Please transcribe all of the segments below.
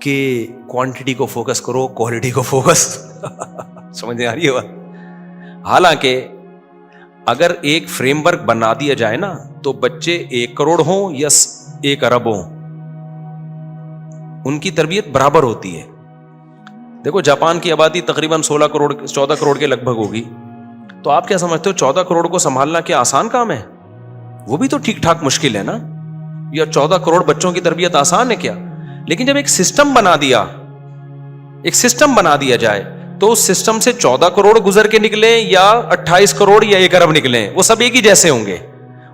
کہ کوانٹٹی کو فوکس کرو, کوالٹی کو فوکس. سمجھ نہیں آ رہی ہے بات؟ حالانکہ اگر ایک فریم ورک بنا دیا جائے نا تو بچے 1 کروڑ ہوں یا 1 ارب ہوں, ان کی تربیت برابر ہوتی ہے. دیکھو جاپان کی آبادی تقریباً 16 کروڑ 14 کروڑ کے لگ بھگ ہوگی, تو آپ کیا سمجھتے ہو 14 کروڑ کو سنبھالنا کیا آسان کام ہے؟ وہ بھی تو ٹھیک ٹھاک مشکل ہے نا. یا 14 کروڑ بچوں کی تربیت آسان ہے کیا؟ لیکن جب ایک سسٹم بنا دیا جائے تو اس سسٹم سے 14 کروڑ گزر کے نکلیں یا 28 کروڑ یا 1 ارب نکلیں, وہ سب ایک ہی جیسے ہوں گے.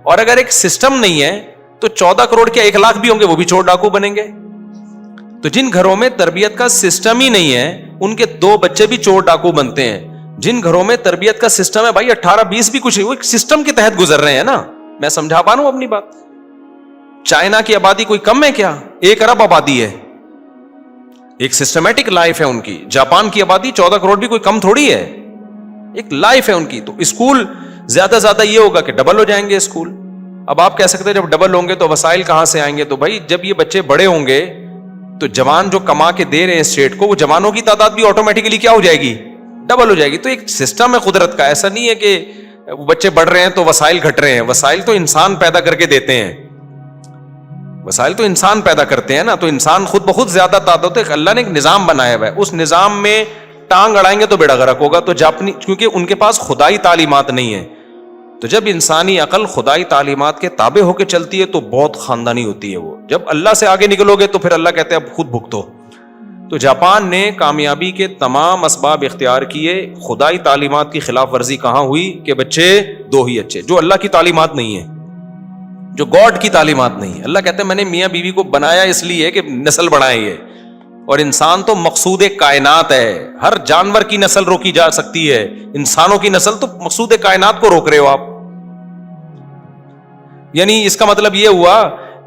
اور اگر ایک سسٹم نہیں ہے تو 14 کروڑ کے 1 لاکھ بھی ہوں گے, وہ بھی چور ڈاکو بنیں گے. تو جن گھروں میں تربیت کا سسٹم ہی نہیں ہے ان کے 2 بچے بھی چور ڈاکو بنتے ہیں. جن گھروں میں تربیت کا سسٹم ہے بھائی 18-20 بھی کچھ نہیں, وہ ایک سسٹم کے تحت گزر رہے ہیں نا. میں سمجھا پا رہا ہوں اپنی بات. چائنا کی آبادی کوئی کم ہے کیا؟ 1 ارب آبادی ہے, ایک سسٹمیٹک لائف ہے ان کی. جاپان کی آبادی 14 کروڑ بھی کوئی کم تھوڑی ہے, ایک لائف ہے ان کی. تو اسکول زیادہ زیادہ یہ ہوگا کہ ڈبل ہو جائیں گے اسکول. اب آپ کہہ سکتے ہیں جب ڈبل ہوں گے تو وسائل کہاں سے آئیں گے؟ تو بھائی جب یہ بچے بڑے ہوں گے تو جوان جو کما کے دے رہے ہیں اسٹیٹ کو, وہ جوانوں کی تعداد بھی آٹومیٹکلی کیا ہو جائے گی؟ ڈبل ہو جائے گی. تو ایک سسٹم ہے قدرت کا, ایسا نہیں ہے کہ بچے بڑھ رہے ہیں تو وسائل گھٹ رہے ہیں. وسائل تو انسان پیدا کر کے دیتے ہیں, وسائل تو انسان پیدا کرتے ہیں نا. تو انسان خود بخود زیادہ تعداد ہے, اللہ نے ایک نظام بنایا ہوا ہے, اس نظام میں ٹانگ اڑائیں گے تو بیڑا غرق ہوگا. تو جاپنی کیونکہ ان کے پاس خدائی تعلیمات نہیں ہے, تو جب انسانی عقل خدائی تعلیمات کے تابع ہو کے چلتی ہے تو بہت خاندانی ہوتی ہے وہ. جب اللہ سے آگے نکلو گے تو پھر اللہ کہتے ہیں اب خود بھگتو. تو جاپان نے کامیابی کے تمام اسباب اختیار کیے, خدائی تعلیمات کی خلاف ورزی کہاں ہوئی کہ بچے 2 ہی اچھے, جو اللہ کی تعلیمات نہیں ہے, جو گاڈ کی تعلیمات نہیں ہے. اللہ کہتے ہیں میں نے میاں بیوی کو بنایا اس لیے کہ نسل بڑھائے یہ, اور انسان تو مقصود کائنات ہے. ہر جانور کی نسل روکی جا سکتی ہے, انسانوں کی نسل تو مقصود کائنات کو روک رہے ہو آپ. یعنی اس کا مطلب یہ ہوا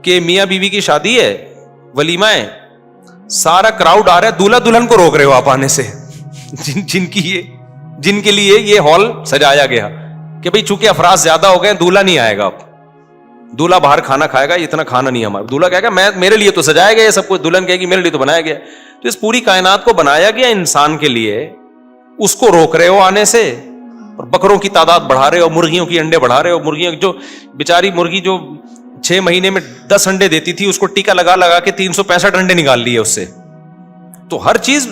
کہ میاں بیوی کی شادی ہے, ولیمہ ہے, سارا کراؤڈ آ رہا ہے, دولہا دلہن کو روک رہے ہو آپ آنے سے. جن کے لیے یہ ہال سجایا گیا کہ بھئی چونکہ افراد زیادہ ہو گئے, دولہا نہیں آئے گا اب, دولہا باہر کھانا کھائے گا, اتنا کھانا نہیں ہمارا. دولہا کہے گا میں میرے لیے تو سجایا گیا سب کچھ, دلہن کہے گی میرے لیے تو بنایا گیا. تو اس پوری کائنات کو بنایا گیا انسان کے لیے, اس کو روک رہے ہو آنے سے, اور بکروں کی تعداد بڑھا رہے ہو, مرغیوں کی انڈے بڑھا رہے ہو. مرغیاں جو بیچاری مرغی جو 6 مہینے میں 10 انڈے دیتی تھی, اس کو ٹیکا لگا کے 365 انڈے نکال لیے اس سے. تو ہر چیز,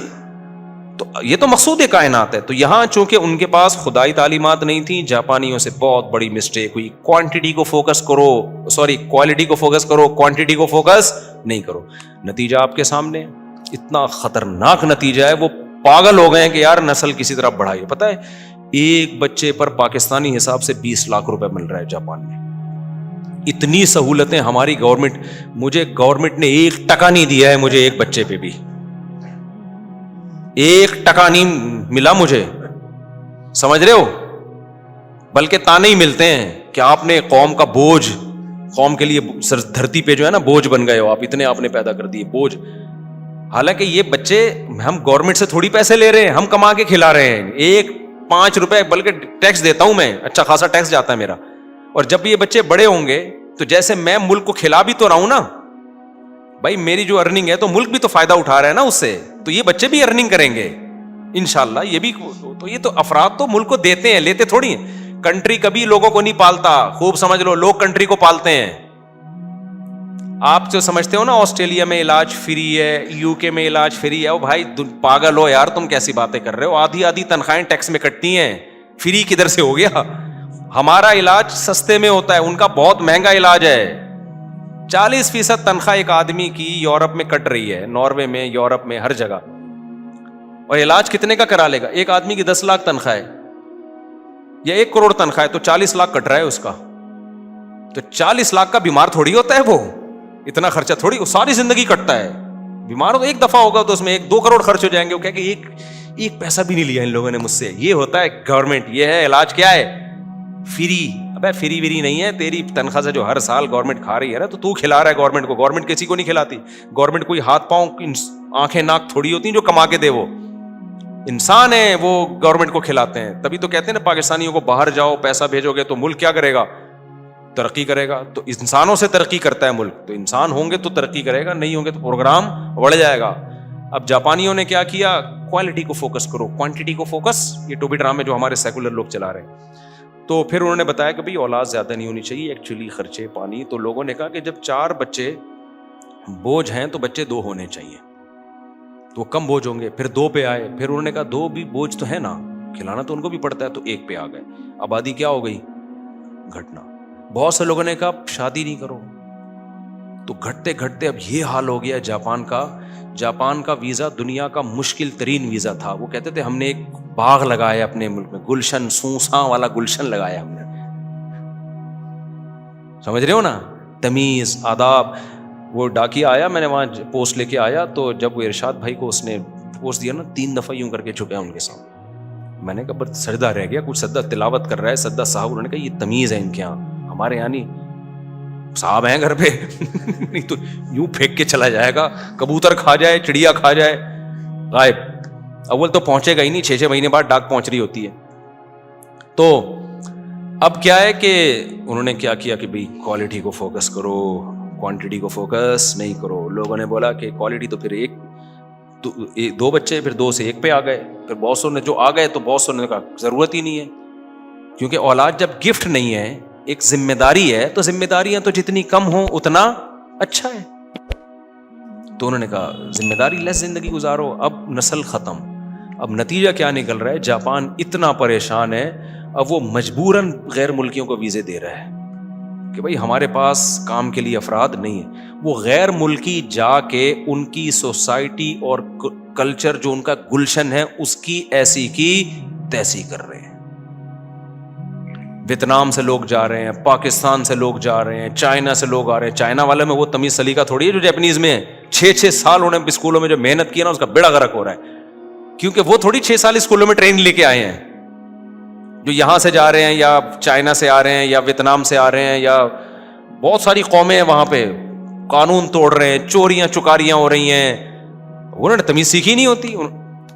تو یہ تو مقصود کائنات ہے. تو یہاں چونکہ ان کے پاس خدائی تعلیمات نہیں تھی, جاپانیوں سے بہت بڑی مسٹیک ہوئی. کوانٹٹی کو فوکس کرو, کوالٹی کو فوکس کرو, کوانٹٹی کو فوکس نہیں کرو. نتیجہ آپ کے سامنے, اتنا خطرناک نتیجہ ہے. وہ پاگل ہو گئے ہیں کہ یار نسل کسی طرح بڑھائی. پتہ ہے ایک بچے پر پاکستانی حساب سے 20 لاکھ روپے مل رہا ہے جاپان میں. اتنی سہولتیں ہماری گورنمنٹ, مجھے گورنمنٹ نے 1 ٹکا نہیں دیا ہے, مجھے ایک بچے پہ بھی 1 ٹکا نہیں ملا مجھے, سمجھ رہے ہو. بلکہ تانے ہی ملتے ہیں کہ آپ نے قوم کا بوجھ, قوم کے لیے دھرتی پہ جو ہے نا بوجھ بن گئے ہو آپ, اتنے آپ نے پیدا کر دیے بوجھ. حالانکہ یہ بچے ہم گورنمنٹ سے تھوڑی پیسے لے رہے ہیں, ہم کما کے کھلا رہے ہیں. 1-5 روپے بلکہ ٹیکس دیتا ہوں میں, اچھا خاصا ٹیکس جاتا ہے میرا. اور جب یہ بچے بڑے ہوں گے تو جیسے میں ملک کو کھلا بھی تو رہا ہوں نا بھائی, میری جو ارننگ ہے تو ملک بھی تو فائدہ اٹھا رہا ہے نا اس سے, تو یہ بچے بھی ارننگ کریں گے انشاءاللہ. یہ بھی تو, یہ تو افراد تو ملک کو دیتے ہیں, لیتے تھوڑی ہیں. کنٹری کبھی لوگوں کو نہیں پالتا, خوب سمجھ لو, لوگ کنٹری کو پالتے ہیں. آپ جو سمجھتے ہو نا آسٹریلیا میں علاج فری ہے, UK میں علاج فری ہے, او بھائی پاگل ہو یار, تم کیسی باتیں کر رہے ہو. آدھی تنخواہیں ٹیکس میں کٹتی ہیں, فری کدھر سے ہو گیا. ہمارا علاج سستے میں ہوتا ہے, ان کا بہت مہنگا علاج ہے. 40% تنخواہ ایک آدمی کی یورپ میں کٹ رہی ہے, ناروے میں, یورپ میں, ہر جگہ. اور علاج کتنے کا کرا لے گا؟ ایک آدمی کی 10 لاکھ تنخواہ ہے یا 1 کروڑ تنخواہ ہے تو 40 لاکھ کٹ رہا ہے اس کا. تو 40 لاکھ کا بیمار تھوڑی ہوتا ہے وہ, اتنا خرچہ تھوڑی, ساری زندگی کٹتا ہے. بیمار تو ایک دفعہ ہوگا تو اس میں 1-2 کروڑ خرچ ہو جائیں گے. وہ کہ ایک پیسہ بھی نہیں لیا ان لوگوں نے مجھ سے. یہ ہوتا ہے گورنمنٹ, یہ ہے علاج. کیا ہے؟ فری. ابے فری وری نہیں ہے, تیری تنخواہ سے جو ہر سال گورنمنٹ کھا رہی ہے نا, تو کھلا رہا ہے گورنمنٹ کو. گورنمنٹ کسی کو نہیں کھلاتی. گورنمنٹ کوئی ہاتھ پاؤں آنکھیں ناک تھوڑی ہوتی ہیں جو کما کے دے, وہ انسان ہے, وہ گورنمنٹ کو کھلاتے ہیں. تبھی تو کہتے ہیں نا پاکستانیوں کو باہر جاؤ, پیسہ بھیجو گے تو ملک کیا کرے گا؟ ترقی کرے گا. تو انسانوں سے ترقی کرتا ہے ملک. تو انسان ہوں گے تو ترقی کرے گا, نہیں ہوں گے تو پروگرام بڑھ جائے گا. اب جاپانیوں نے کیا کیا, کوالٹی کو فوکس کرو, کوانٹٹی کو فوکس, یہ ٹوپی ڈرامے جو ہمارے سیکولر لوگ چلا رہے ہیں. تو پھر انہوں نے بتایا کہ بھئی اولاد زیادہ نہیں ہونی چاہیے, ایکچولی خرچے پانی. تو لوگوں نے کہا کہ جب 4 بچے بوجھ ہیں تو بچے 2 ہونے چاہیے, تو کم بوجھ ہوں گے. پھر 2 پہ آئے, پھر انہوں نے کہا 2 بھی بوجھ تو ہے نا, کھلانا تو ان کو بھی پڑتا ہے, تو 1 پہ آ گئے. آبادی کیا ہو گئی, گھٹنا. بہت سے لوگوں نے کہا شادی نہیں کرو, تو گھٹتے گھٹتے اب یہ حال ہو گیا جاپان کا. جاپان کا ویزا دنیا کا مشکل ترین ویزا تھا. وہ کہتے تھے ہم نے ایک باغ لگایا اپنے ملک میں, گلشن, سونساں والا گلشن لگایا ہم نے. سمجھ رہے ہو نا, تمیز, آداب. وہ ڈاکیا آیا, میں نے وہاں پوسٹ لے کے آیا, تو جب وہ ارشاد بھائی کو اس نے پوسٹ دیا نا, 3 دفعہ یوں کر کے جھکا ان کے سامنے. میں نے کہا بس سجدہ رہ گیا, کچھ سجدہ تلاوت کر رہا ہے سجدہ صاحب. انہوں نے کہا یہ تمیز ہے ان کے یہاں, ہمارے یہاں نہیں. صاحب ہیں گھر پہ, نہیں تو یوں پھینک کے چلا جائے گا, کبوتر کھا جائے, چڑیا کھا جائے, غائب. اول تو پہنچے گا ہی نہیں, 6 مہینے بعد ڈاک پہنچ رہی ہوتی ہے. تو اب کیا ہے کہ انہوں نے کیا کیا کہ بھئی کوالٹی کو فوکس کرو, کوانٹٹی کو فوکس نہیں کرو. لوگوں نے بولا کہ کوالٹی تو پھر 2 بچے, پھر 2 سے 1 پہ آ گئے. پھر بہت سو نے جو آ گئے تو بہت سو نے کہا ضرورت ہی نہیں ہے, کیونکہ اولاد جب گفٹ نہیں ہے, ایک ذمہ داری ہے, تو ذمہ داریاں تو جتنی کم ہوں اتنا اچھا ہے. تو انہوں نے کہا ذمہ داری لیس زندگی گزارو. اب نسل ختم. اب نتیجہ کیا نکل رہا ہے, جاپان اتنا پریشان ہے, اب وہ مجبوراً غیر ملکیوں کو ویزے دے رہا ہے کہ بھائی ہمارے پاس کام کے لیے افراد نہیں ہے. وہ غیر ملکی جا کے ان کی سوسائٹی اور کلچر جو ان کا گلشن ہے اس کی ایسی کی تیسی کر رہے ہیں. ویتنام سے لوگ جا رہے ہیں, پاکستان سے لوگ جا رہے ہیں, چائنا سے لوگ آ رہے ہیں. چائنا والے میں وہ تمیز سلیقہ تھوڑی ہے جو جاپنیز میں ہے. 6 سال انہوں نے اسکولوں میں جو محنت کی نا, اس کا بیڑا غرق ہو رہا ہے, کیونکہ وہ تھوڑی 6 سال اسکولوں میں ٹریننگ لے کے آئے ہیں. جو یہاں سے جا رہے ہیں یا چائنا سے آ رہے ہیں یا ویتنام سے آ رہے ہیں, یا بہت ساری قومیں ہیں وہاں پہ, قانون توڑ رہے ہیں, چوریاں چکاریاں ہو رہی ہیں, انہوں نے تمیز سیکھی نہیں ہوتی.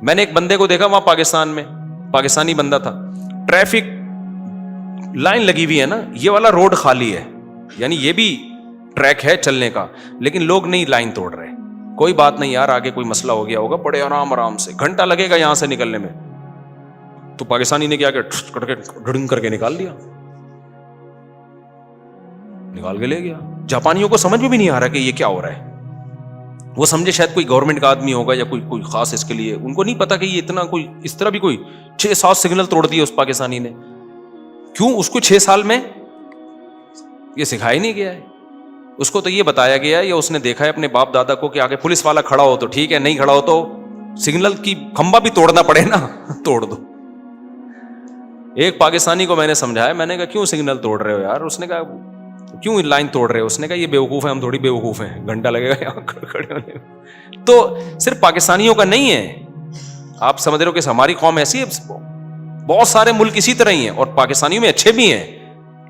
میں نے ایک بندے کو دیکھا وہاں پاکستان میں, پاکستانی بندہ تھا, ٹریفک لائن لگی ہوئی ہے نا, یہ والا روڈ خالی ہے, یعنی یہ بھی ٹریک ہے چلنے کا, لیکن لوگ نہیں لائن توڑ رہے. کوئی بات نہیں یار, آگے کوئی مسئلہ ہو گیا ہوگا, بڑے آرام سے, گھنٹہ لگے گا یہاں سے نکلنے میں. تو پاکستانی نے کیا کہ ڈھڑنگ کر کے نکال دیا, نکال کے لے گیا. جاپانیوں کو سمجھ میں بھی نہیں آ رہا کہ یہ کیا ہو رہا ہے. وہ سمجھے شاید کوئی گورنمنٹ کا آدمی ہوگا یا کوئی خاص اس کے لیے, ان کو نہیں پتا کہ یہ اتنا کوئی اس طرح بھی کوئی 6-7 سگنل توڑ دیے اس پاکستانی نے. کیوں؟ اس کو 6 سال میں یہ سکھایا نہیں گیا ہے. اس کو تو یہ بتایا گیا ہے یا اس نے دیکھا ہے اپنے باپ دادا کو کہ آگے پولیس والا کھڑا ہو تو ٹھیک ہے, نہیں کھڑا ہو تو سگنل کی کھمبا بھی توڑنا پڑے نا, توڑ دو. ایک پاکستانی کو میں نے سمجھایا, میں نے کہا کیوں سگنل توڑ رہے ہو یار؟ اس نے کہا کیوں لائن توڑ رہے ہو؟ اس نے کہا یہ بیوقوف ہے, ہم تھوڑی بیوقوف ہیں, گھنٹہ لگے گا یہاں کھڑے ہونے میں. تو صرف پاکستانیوں کا نہیں ہے, آپ سمجھ رہے ہو کہ ہماری قوم ایسی ہے, بہت سارے ملک اسی طرح ہی ہیں, اور پاکستانیوں میں اچھے بھی ہیں,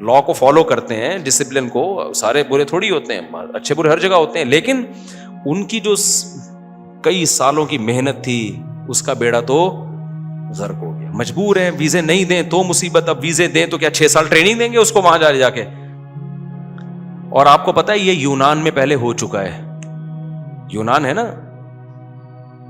لا کو فالو کرتے ہیں, ڈسپلن کو, سارے برے تھوڑی ہوتے ہیں, اچھے برے ہر جگہ ہوتے ہیں, لیکن ان کی جو کئی سالوں کی محنت تھی اس کا بیڑا تو غرق ہو گیا. مجبور ہیں, ویزے نہیں دیں تو مصیبت, اب ویزے دیں تو کیا 6 سال ٹریننگ دیں گے اس کو وہاں جا کے. اور آپ کو پتا ہے یہ یونان میں پہلے ہو چکا ہے. یونان ہے نا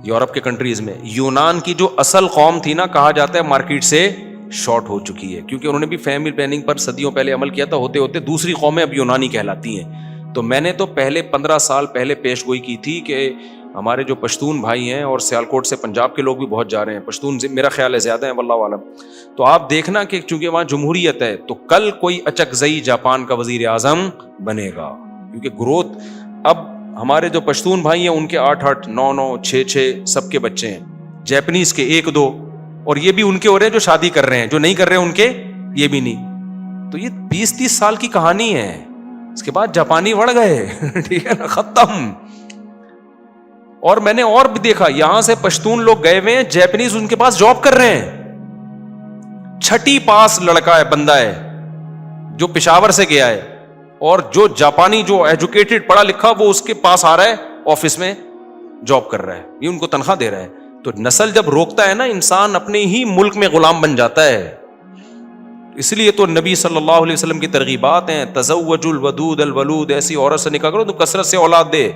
یورپ کے کنٹریز میں, یونان کی جو اصل قوم تھی نا, کہا جاتا ہے مارکیٹ سے شارٹ ہو چکی ہے, کیونکہ انہوں نے بھی فیملی پلاننگ پر صدیوں پہلے عمل کیا تھا. ہوتے ہوتے دوسری قومیں اب یونانی کہلاتی ہیں. تو میں نے تو پہلے 15 سال پہلے پیش گوئی کی تھی کہ ہمارے جو پشتون بھائی ہیں, اور سیالکوٹ سے پنجاب کے لوگ بھی بہت جا رہے ہیں, پشتون میرا خیال ہے زیادہ ہیں واللہ عالم. تو آپ دیکھنا کہ چونکہ وہاں جمہوریت ہے تو کل کوئی اچکزئی جاپان کا وزیر اعظم بنے گا, کیونکہ گروتھ. اب ہمارے جو پشتون بھائی ہیں ان کے 8-8, 9-9, 6-6 سب کے بچے ہیں, جیپنیز کے 1-2, اور یہ بھی ان کے ہو رہے ہیں جو شادی کر رہے ہیں, جو نہیں کر رہے ہیں ان کے یہ بھی نہیں. تو یہ 20-30 سال کی کہانی ہے, اس کے بعد جاپانی بڑھ گئے, ٹھیک ہے نا, ختم. اور میں نے اور بھی دیکھا, یہاں سے پشتون لوگ گئے ہوئے ہیں, جیپنیز ان کے پاس جاب کر رہے ہیں. 6ٹی پاس لڑکا ہے, بندہ ہے جو پشاور سے گیا ہے, اور جو جاپانی جو ایجوکیٹڈ پڑھا لکھا وہ اس کے پاس آ رہا ہے, آفس میں جاب کر رہا ہے, یہ ان کو تنخواہ دے رہا ہے. تو نسل جب روکتا ہے نا, انسان اپنے ہی ملک میں غلام بن جاتا ہے. اس لیے تو نبی صلی اللہ علیہ وسلم کی ترغیبات ہیں, تزوج الودود الولود, ایسی عورت سے نکاح کرو تو کثرت سے اولاد دے.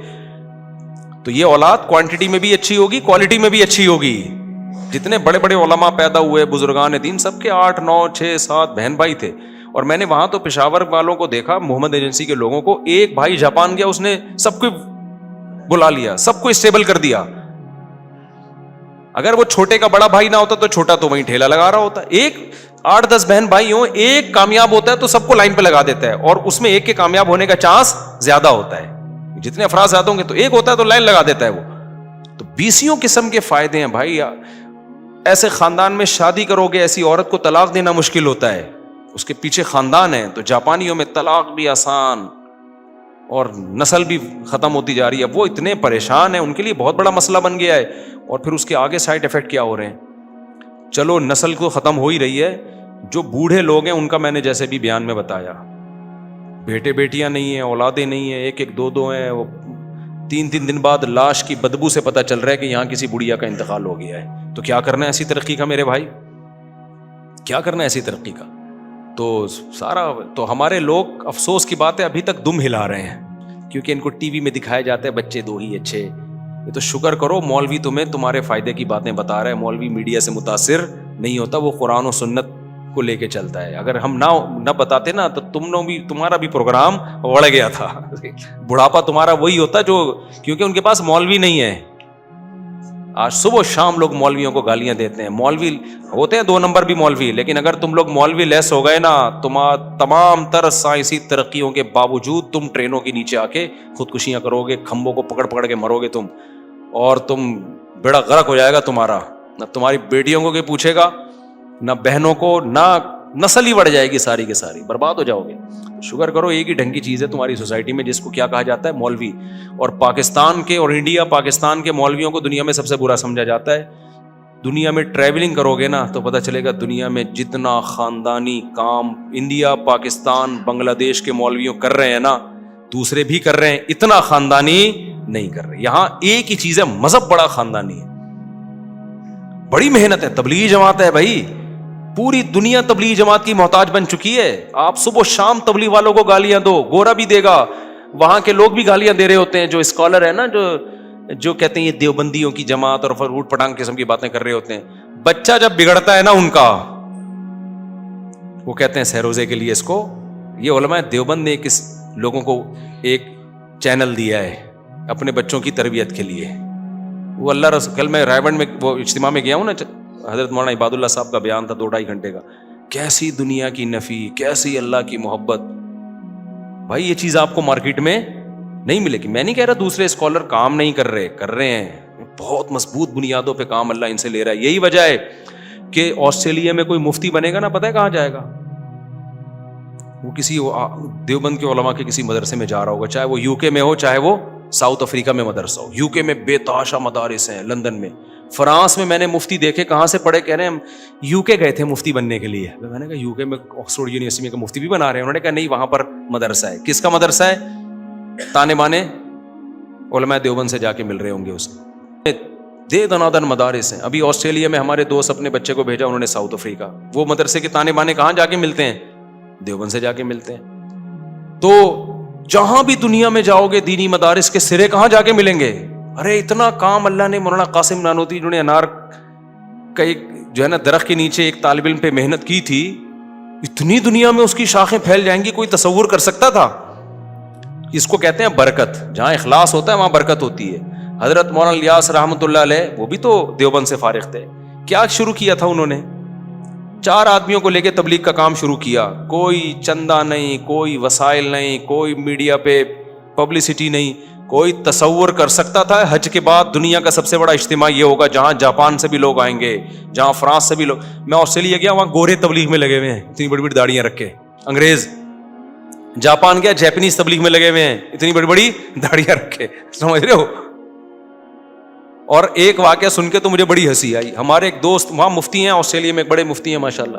تو یہ اولاد کوانٹٹی میں بھی اچھی ہوگی, کوالٹی میں بھی اچھی ہوگی. جتنے بڑے بڑے علماء پیدا ہوئے, بزرگان دین, سب کے 8, 9, 6, 7 بہن بھائی تھے. اور میں نے وہاں تو پشاور والوں کو دیکھا, محمد ایجنسی کے لوگوں کو, ایک بھائی جاپان گیا, اس نے سب کو بلا لیا, سب کو اسٹیبل کر دیا. اگر وہ چھوٹے کا بڑا بھائی نہ ہوتا تو چھوٹا تو وہیں ٹھیلا لگا رہا ہوتا. ایک 8-10 بہن بھائی ہوں, ایک کامیاب ہوتا ہے تو سب کو لائن پہ لگا دیتا ہے, اور اس میں ایک کے کامیاب ہونے کا چانس زیادہ ہوتا ہے. جتنے افراد زیادہ ہوں گے تو ایک ہوتا ہے تو لائن لگا دیتا ہے وہ. تو 20 قسم کے فائدے ہیں بھائی. ایسے خاندان میں شادی کرو گے, ایسی عورت کو طلاق دینا مشکل ہوتا ہے, اس کے پیچھے خاندان ہے. تو جاپانیوں میں طلاق بھی آسان اور نسل بھی ختم ہوتی جا رہی ہے. وہ اتنے پریشان ہیں, ان کے لیے بہت بڑا مسئلہ بن گیا ہے. اور پھر اس کے آگے سائڈ افیکٹ کیا ہو رہے ہیں. چلو نسل کو ختم ہو ہی رہی ہے, جو بوڑھے لوگ ہیں ان کا میں نے جیسے بھی بیان میں بتایا, بیٹے بیٹیاں نہیں ہیں, اولادیں نہیں ہیں, 1-1, 2-2 ہیں. وہ 3 دن بعد لاش کی بدبو سے پتہ چل رہا ہے کہ یہاں کسی بڑھیا کا انتقال ہو گیا ہے. تو کیا کرنا ہے ایسی ترقی کا میرے بھائی, کیا کرنا ہے ایسی ترقی کا؟ تو سارا تو ہمارے لوگ, افسوس کی بات ہے, ابھی تک دم ہلا رہے ہیں, کیونکہ ان کو ٹی وی میں دکھایا جاتا ہے بچے 2 ہی اچھے. یہ تو شکر کرو مولوی تمہیں تمہارے فائدے کی باتیں بتا رہا ہے. مولوی میڈیا سے متاثر نہیں ہوتا, وہ قرآن و سنت کو لے کے چلتا ہے. اگر ہم نہ بتاتے نا تو تمہارا بھی پروگرام بڑھ گیا تھا. بڑھاپا تمہارا وہی ہوتا جو, کیونکہ ان کے پاس مولوی نہیں ہے. آج صبح و شام لوگ مولویوں کو گالیاں دیتے ہیں. مولوی ہوتے ہیں 2 نمبر بھی مولوی, لیکن اگر تم لوگ مولوی لیس ہو گئے نا, تمام تر سائنسی ترقیوں کے باوجود تم ٹرینوں کے نیچے آ کے خودکشیاں کرو گے, کھمبوں کو پکڑ پکڑ کے مرو گے تم, اور تم بیڑا غرق ہو جائے گا تمہارا. نہ تمہاری بیٹیوں کو کوئی پوچھے گا, نہ بہنوں کو, نہ نسل ہی بڑھ جائے گی ساری کی ساری, برباد ہو جاؤ گے. شکر کرو ایک ہی ڈھنگ کی چیز ہے تمہاری سوسائٹی میں, جس کو کیا کہا جاتا ہے, مولوی. اور پاکستان کے اور انڈیا پاکستان کے مولویوں کو دنیا میں سب سے برا سمجھا جاتا ہے. دنیا میں ٹریولنگ کرو گے نا تو پتہ چلے گا دنیا میں جتنا خاندانی کام انڈیا, پاکستان, بنگلہ دیش کے مولویوں کر رہے ہیں نا, دوسرے بھی کر رہے ہیں, اتنا خاندانی نہیں کر رہے. یہاں ایک ہی چیز ہے, مذہب بڑا خاندانی ہے, بڑی محنت ہے. تبلیغی جماعت ہے بھائی, پوری دنیا تبلیغی جماعت کی محتاج بن چکی ہے. آپ صبح و شام تبلیغ والوں کو گالیاں دو, گورا بھی دے گا, وہاں کے لوگ بھی گالیاں دے رہے ہوتے ہیں. جو اسکالر ہے نا, جو کہتے ہیں یہ دیوبندیوں کی جماعت اور روٹ پٹانگ قسم کی باتیں کر رہے ہوتے ہیں. بچہ جب بگڑتا ہے نا ان کا, وہ کہتے ہیں سہروزے کے لیے اس کو, یہ علماء دیوبند نے کس لوگوں کو ایک چینل دیا ہے اپنے بچوں کی تربیت کے لیے. وہ اللہ رسول, کل میں رائے گنج میں وہ اجتماع میں گیا ہوں نا, حضرت مولانا عباد اللہ صاحب کا بیان تھا 2-2.5 گھنٹے کا. کیسی دنیا کی نفی, کیسی اللہ کی محبت. بھائی یہ چیز آپ کو مارکیٹ میں نہیں ملے گی. میں نہیں کہہ رہا دوسرے اسکالر کام نہیں کر رہے ہیں, بہت مضبوط بنیادوں پہ کام اللہ ان سے لے رہا ہے. یہی وجہ ہے کہ آسٹریلیا میں کوئی مفتی بنے گا نا, پتہ ہے کہاں جائے گا؟ وہ کسی دیوبند کے علماء کے کسی مدرسے میں جا رہا ہوگا, چاہے وہ یو کے میں ہو, چاہے وہ ساؤتھ افریقہ میں مدرسہ ہو. یو کے میں بے تحاشا مدارس ہیں, لندن میں, فرانس میں. میں نے مفتی دیکھے, کہاں سے پڑھے, کہہ رہے ہیں ہم یو کے گئے تھے مفتی بننے کے لیے. میں نے کہا یو کے میں آکسفورڈ یونیورسٹی میں مفتی بھی بنا رہے ہیں؟ انہوں نے کہا نہیں, وہاں پر مدرسہ ہے. کس کا مدرسہ ہے؟ تانے بانے علماء دیوبند سے جا کے مل رہے ہوں گے. اس دے دنادن مدارس ہیں. ابھی آسٹریلیا میں ہمارے دوست اپنے بچے کو بھیجا, انہوں نے ساؤتھ افریقہ. وہ مدرسے کے تانے بانے کہاں جا کے ملتے ہیں؟ دیوبند سے جا کے ملتے ہیں. تو جہاں بھی دنیا میں جاؤ گے دینی مدارس کے سرے کہاں جا کے ملیں گے؟ ارے اتنا کام اللہ نے, مولانا قاسم نانوتوی جنہوں نے انار کا ایک جو ہے نا درخت کے نیچے ایک طالب علم پہ محنت کی تھی, اتنی دنیا میں اس کی شاخیں پھیل جائیں گی, کوئی تصور کر سکتا تھا؟ اس کو کہتے ہیں برکت. جہاں اخلاص ہوتا ہے وہاں برکت ہوتی ہے. حضرت مولانا الیاس رحمۃ اللہ علیہ, وہ بھی تو دیوبند سے فارغ تھے. کیا شروع کیا تھا انہوں نے؟ 4 آدمیوں کو لے کے تبلیغ کا کام شروع کیا. کوئی چندہ نہیں, کوئی وسائل نہیں, کوئی میڈیا پہ پبلسٹی نہیں. کوئی تصور کر سکتا تھا حج کے بعد دنیا کا سب سے بڑا اجتماع یہ ہوگا جہاں جاپان سے بھی لوگ آئیں گے, جہاں فرانس سے بھی لوگ. میں آسٹریلیا گیا, وہاں گورے تبلیغ میں لگے ہوئے ہیں, اتنی بڑی بڑی داڑیاں رکھ کے. انگریز. جاپان گیا, جاپنیز تبلیغ میں لگے ہوئے ہیں, اتنی بڑی بڑی داڑیاں رکھ کے. سمجھ رہے ہو؟ اور ایک واقعہ سن کے تو مجھے بڑی ہنسی آئی. ہمارے ایک دوست وہاں مفتی ہیں, آسٹریلیا میں ایک بڑے مفتی ہیں ماشاءاللہ.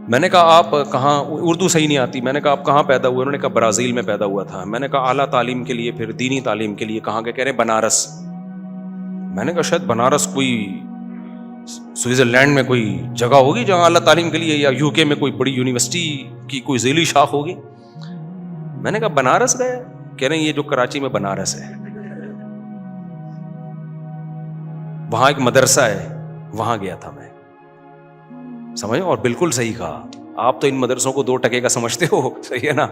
میں نے کہا آپ کہاں, اردو صحیح نہیں آتی. میں نے کہا آپ کہاں پیدا ہوئے؟ انہوں نے کہا برازیل میں پیدا ہوا تھا. میں نے کہا اعلیٰ تعلیم کے لیے, پھر دینی تعلیم کے لیے کہاں گئے؟ کہہ رہے بنارس. میں نے کہا شاید بنارس کوئی سوئٹزرلینڈ میں کوئی جگہ ہوگی جہاں اعلیٰ تعلیم کے لیے, یا یو کے میں کوئی بڑی یونیورسٹی کی کوئی ذیلی شاخ ہوگی. میں نے کہا بنارس گیا؟ کہہ رہے ہیں یہ جو کراچی میں بنارس ہے. وہاں ایک مدرسہ ہے, وہاں گیا تھا میں, سمجھو, اور بالکل صحیح کہا. آپ تو ان مدرسوں کو 2 ٹکے کا سمجھتے ہو, صحیح ہے نا.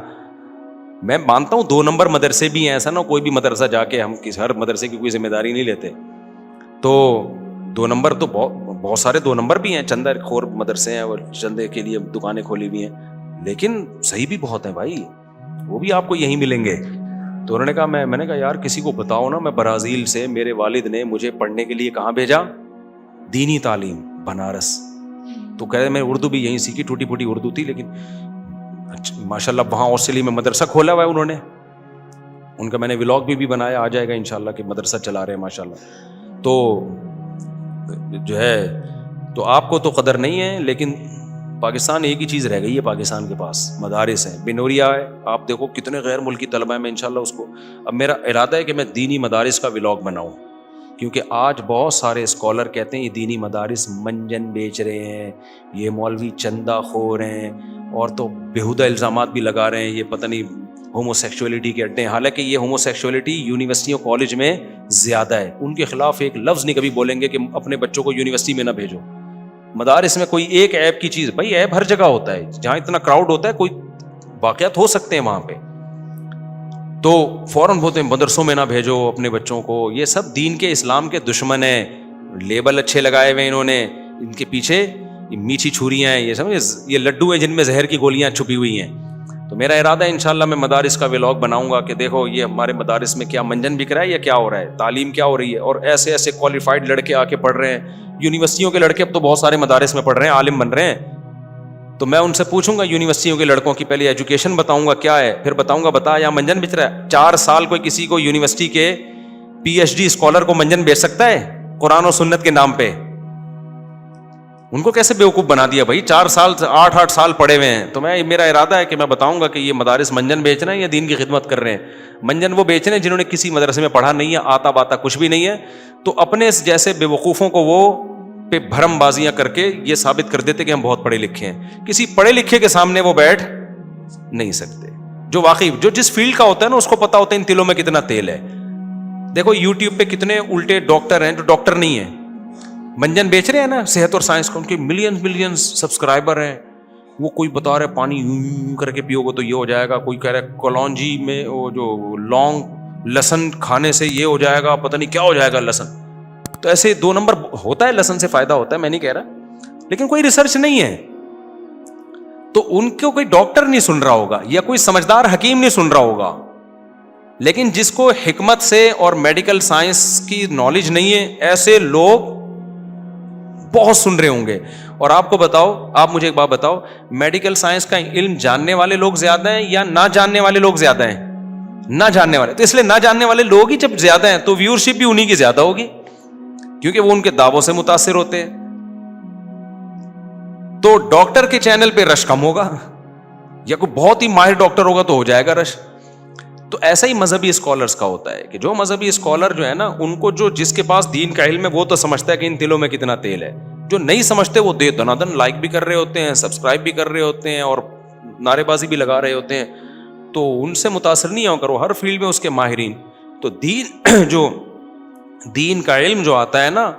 میں مانتا ہوں 2 نمبر مدرسے بھی ہیں, ایسا نا کوئی بھی مدرسہ جا کے ہم ہر مدرسے کی کوئی ذمہ داری نہیں لیتے. تو 2 نمبر تو بہت سارے 2 نمبر بھی ہیں, چندہ خور مدرسے ہیں اور چندے کے لیے دکانیں کھولی ہوئی ہیں, لیکن صحیح بھی بہت ہیں بھائی, وہ بھی آپ کو یہیں ملیں گے. تو انہوں نے کہا, میں نے کہا یار کسی کو بتاؤ نا, میں برازیل سے میرے والد نے مجھے پڑھنے کے لیے کہاں بھیجا, دینی تعلیم, بنارس. تو کہہ رہے میں اردو بھی یہیں سیکھی, ٹوٹی پھوٹی اردو تھی, لیکن ماشاء اللہ وہاں آسٹریلیا میں مدرسہ کھولا ہوا ہے انہوں نے. ان کا میں نے ولاگ بھی بنایا, آ جائے گا انشاءاللہ, کہ مدرسہ چلا رہے ہیں ماشاء اللہ. تو جو ہے, تو آپ کو تو قدر نہیں ہے, لیکن پاکستان ایک ہی چیز رہ گئی ہے پاکستان کے پاس, مدارس ہیں. بنوریا ہے, آپ دیکھو کتنے غیر ملکی طلبہ ہیں. میں انشاءاللہ اس کو, اب میرا ارادہ ہے کہ میں دینی مدارس کا ولاگ بناؤں, کیونکہ آج بہت سارے اسکالر کہتے ہیں یہ دینی مدارس منجن بیچ رہے ہیں, یہ مولوی چندہ خور ہیں, اور تو بیہودہ الزامات بھی لگا رہے ہیں, یہ پتہ نہیں ہومو سیکشولیٹی کے اڈے ہیں. حالانکہ یہ ہومو سیکشولیٹی یونیورسٹیوں کالج میں زیادہ ہے, ان کے خلاف ایک لفظ نہیں کبھی بولیں گے کہ اپنے بچوں کو یونیورسٹی میں نہ بھیجو. مدارس میں کوئی ایک عیب کی چیز, بھائی عیب ہر جگہ ہوتا ہے, جہاں اتنا کراؤڈ ہوتا ہے کوئی واقعات ہو سکتے ہیں وہاں پہ, تو فوراً بولتے ہیں مدرسوں میں نہ بھیجو اپنے بچوں کو. یہ سب دین کے اسلام کے دشمن ہیں, لیبل اچھے لگائے ہوئے انہوں نے, ان کے پیچھے میٹھی چھریاں ہیں, یہ سمجھ, یہ لڈو ہیں جن میں زہر کی گولیاں چھپی ہوئی ہیں. تو میرا ارادہ ہے انشاءاللہ میں مدارس کا ولاگ بناؤں گا کہ دیکھو یہ ہمارے مدارس میں کیا منجن بک رہا ہے یا کیا ہو رہا ہے, تعلیم کیا ہو رہی ہے. اور ایسے ایسے کوالیفائڈ لڑکے آ کے پڑھ رہے ہیں, یونیورسٹیوں کے لڑکے اب تو بہت سارے مدارس میں پڑھ رہے ہیں, عالم بن رہے ہیں. تو میں ان سے پوچھوں گا یونیورسٹیوں کے لڑکوں کی پہلے ایجوکیشن بتاؤں گا کیا ہے, پھر بتاؤں گا بتا یا منجن بچ رہا ہے. 4 سال کوئی کسی کو یونیورسٹی کے PhD اسکالر کو منجن بیچ سکتا ہے قرآن و سنت کے نام پہ؟ ان کو کیسے بیوقوف بنا دیا بھائی, 4 سال 8 سال پڑھے ہوئے ہیں. تو میرا ارادہ ہے کہ میں بتاؤں گا کہ یہ مدارس منجن بیچ رہے ہیں یا دین کی خدمت کر رہے ہیں. منجن وہ بیچ رہے ہیں جنہوں نے کسی مدرسے میں پڑھا نہیں ہے, آتا باتا کچھ بھی نہیں ہے, تو اپنے جیسے بے وقوفوں کو وہ پہ بھرم بازیاں کر کے یہ ثابت کر دیتے کہ ہم بہت پڑھے لکھے ہیں. کسی پڑھے لکھے کے سامنے وہ بیٹھ نہیں سکتے, جو واقعی جو جس فیلڈ کا ہوتا ہے نا اس کو پتا ہوتا ہے ان تلوں میں کتنا تیل ہے. دیکھو یوٹیوب پہ کتنے الٹے ڈاکٹر ہیں جو ڈاکٹر نہیں ہیں, منجن بیچ رہے ہیں نا صحت اور سائنس کو, ان کے ملینز سبسکرائبر ہیں. وہ کوئی بتا رہے پانی یوں کر کے پیو گے تو یہ ہو جائے گا, کوئی کہہ رہا ہے کولونجی میں وہ جو لونگ لہسن کھانے سے یہ ہو جائے گا, پتہ نہیں کیا ہو جائے گا لہسن. تو ایسے 2 نمبر ہوتا ہے, لہسن سے فائدہ ہوتا ہے, میں نہیں کہہ رہا, لیکن کوئی ریسرچ نہیں ہے. تو ان کو کوئی ڈاکٹر نہیں سن رہا ہوگا یا کوئی سمجھدار حکیم نہیں سن رہا ہوگا, لیکن جس کو حکمت سے اور میڈیکل سائنس کی نالج نہیں ہے, ایسے لوگ بہت سن رہے ہوں گے. اور آپ کو بتاؤ, آپ مجھے ایک بات بتاؤ, میڈیکل سائنس کا علم جاننے والے لوگ زیادہ ہیں یا نہ جاننے والے لوگ زیادہ ہیں؟ نہ جاننے والے. تو اس لیے نہ جاننے والے لوگ ہی جب زیادہ ہیں تو ویورشپ بھی انہی کی زیادہ ہوگی, کیونکہ وہ ان کے دعووں سے متاثر ہوتے ہیں. تو ڈاکٹر کے چینل پہ رش کم ہوگا, یا کوئی بہت ہی ماہر ڈاکٹر ہوگا تو ہو جائے گا رش. تو ایسا ہی مذہبی اسکالرس کا ہوتا ہے کہ جو مذہبی اسکالر جو ہے نا, ان کو جو جس کے پاس دین کا علم ہے وہ تو سمجھتا ہے کہ ان دلوں میں کتنا تیل ہے. جو نہیں سمجھتے وہ دنا دن لائک بھی کر رہے ہوتے ہیں, سبسکرائب بھی کر رہے ہوتے ہیں, اور نعرے بازی بھی لگا رہے ہوتے ہیں. تو ان سے متاثر نہیں ہو کرو, ہر فیلڈ میں اس کے ماہرین. تو دین کا علم جو آتا ہے نا,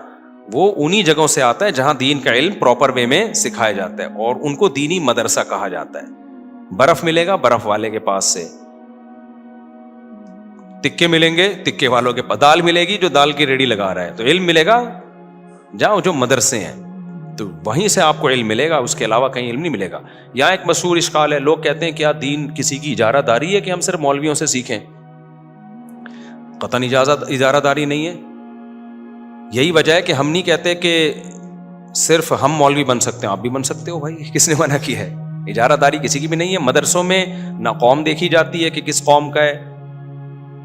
وہ انہی جگہوں سے آتا ہے جہاں دین کا علم پراپر وے میں سکھایا جاتا ہے, اور ان کو دینی مدرسہ کہا جاتا ہے. برف ملے گا برف والے کے پاس سے, تکے ملیں گے تکے والوں کے پاس, دال ملے گی جو دال کی ریڑھی لگا رہا ہے. تو علم ملے گا جاؤ جو مدرسے ہیں, تو وہیں سے آپ کو علم ملے گا, اس کے علاوہ کہیں علم نہیں ملے گا. یہاں ایک مشہور اشکال ہے, لوگ کہتے ہیں کیا دین کسی کی اجارہ داری ہے کہ ہم صرف مولویوں سے سیکھیں؟ قطعاً اجارہ داری نہیں ہے. یہی وجہ ہے کہ ہم نہیں کہتے کہ صرف ہم مولوی بن سکتے ہیں, آپ بھی بن سکتے ہو بھائی, کس نے منع کیا ہے؟ اجارہ داری کسی کی بھی نہیں ہے. مدرسوں میں نہ قوم دیکھی جاتی ہے کہ کس قوم کا ہے,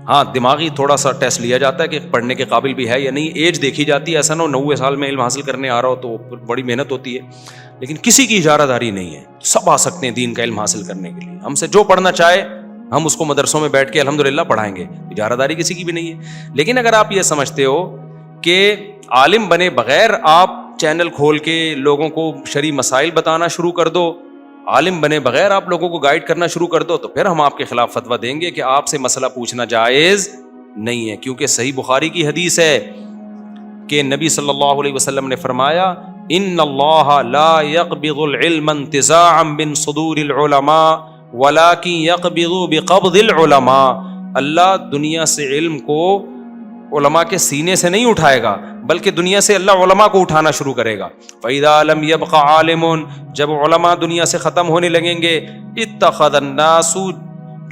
ہاں دماغی تھوڑا سا ٹیسٹ لیا جاتا ہے کہ پڑھنے کے قابل بھی ہے یا نہیں, ایج دیکھی جاتی ہے, ایسا نہ ہو 90 سال میں علم حاصل کرنے آ رہا ہو تو بڑی محنت ہوتی ہے. لیکن کسی کی اجارہ داری نہیں ہے, سب آ سکتے ہیں دین کا علم حاصل کرنے کے لیے. ہم سے جو پڑھنا چاہے ہم اس کو مدرسوں میں بیٹھ کے الحمدللہ پڑھائیں گے, اجارہ داری کسی کی بھی نہیں ہے. لیکن اگر آپ یہ سمجھتے ہو کہ عالم بنے بغیر آپ چینل کھول کے لوگوں کو شرعی مسائل بتانا شروع کر دو, عالم بنے بغیر آپ لوگوں کو گائیڈ کرنا شروع کر دو, تو پھر ہم آپ کے خلاف فتویٰ دیں گے کہ آپ سے مسئلہ پوچھنا جائز نہیں ہے. کیونکہ صحیح بخاری کی حدیث ہے, کہ نبی صلی اللہ علیہ وسلم نے فرمایا ان اللہ لا يقبض العلم انتزاعا من صدور العلماء ولكن يقبض بقبض العلماء. اللہ دنیا سے علم کو علماء کے سینے سے نہیں اٹھائے گا بلکہ دنیا سے اللہ علماء کو اٹھانا شروع کرے گا. فَإِذَا لَمْ يَبْقَ عَالِمٌ, جب علماء دنیا سے ختم ہونے لگیں گے, اتخذ الناس